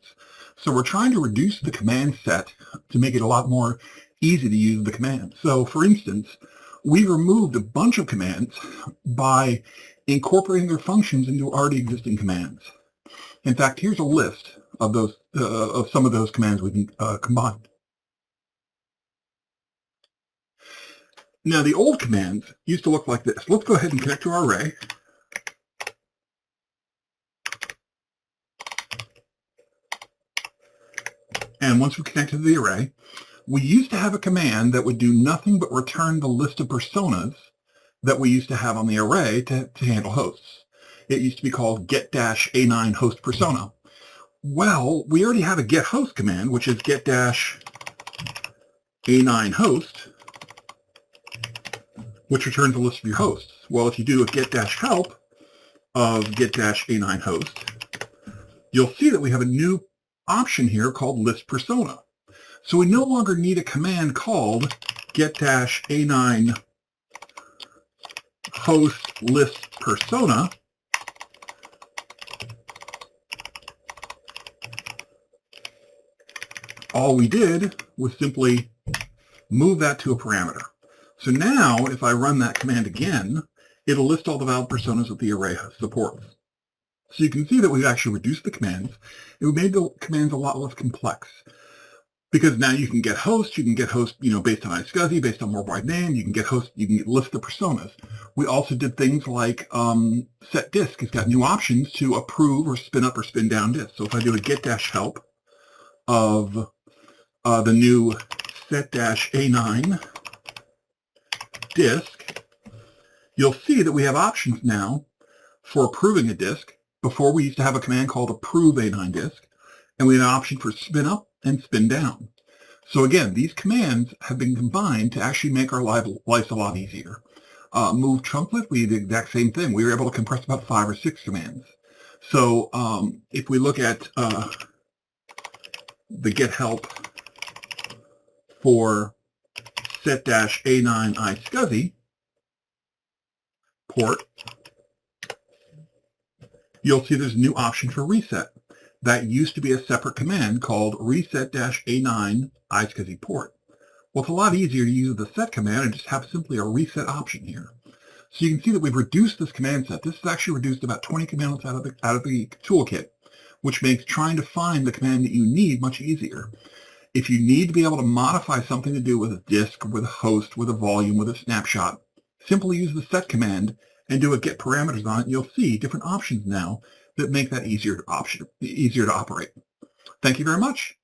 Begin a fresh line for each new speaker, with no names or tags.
commands. So we're trying to reduce the command set to make it a lot more easy to use the command. So for instance, we removed a bunch of commands by incorporating their functions into already existing commands. In fact, here's a list of those of some of those commands we can combine. Now, the old commands used to look like this. Let's go ahead and connect to our array. And once we connect to the array, we used to have a command that would do nothing but return the list of personas that we used to have on the array to handle hosts. It used to be called get-a9 host persona. Well, we already have a get host command, which is get-a9 host, which returns a list of your hosts. Well, if you do a get-help of get-a9 host, you'll see that we have a new option here called list persona. So we no longer need a command called get-a9 host list persona. All we did was simply move that to a parameter. So now, if I run that command again, it'll list all the valid personas that the array supports. So you can see that we've actually reduced the commands, and we made the commands a lot less complex. Because now you can get host, based on iSCSI, based on worldwide name, you can get host, you can list the personas. We also did things like set disk. It's got new options to approve or spin up or spin down disk. So if I do a get-help of the new set-a9 disk, you'll see that we have options now for approving a disk. Before, we used to have a command called approve a9 disk, and we had an option for spin up and spin down. So again, these commands have been combined to actually make our lives a lot easier. Move trumplet, we did the exact same thing. We were able to compress about 5 or 6 commands. So if we look at the get help for set-a9 iSCSI port, you'll see there's a new option for reset. That used to be a separate command called reset-a9 iSCSI port. Well, it's a lot easier to use the set command and just have simply a reset option here. So you can see that we've reduced this command set. This has actually reduced about 20 commands out of the toolkit, which makes trying to find the command that you need much easier. If you need to be able to modify something to do with a disk, with a host, with a volume, with a snapshot, simply use the set command and do a get parameters on it, and you'll see different options now that make that easier to operate. Thank you very much.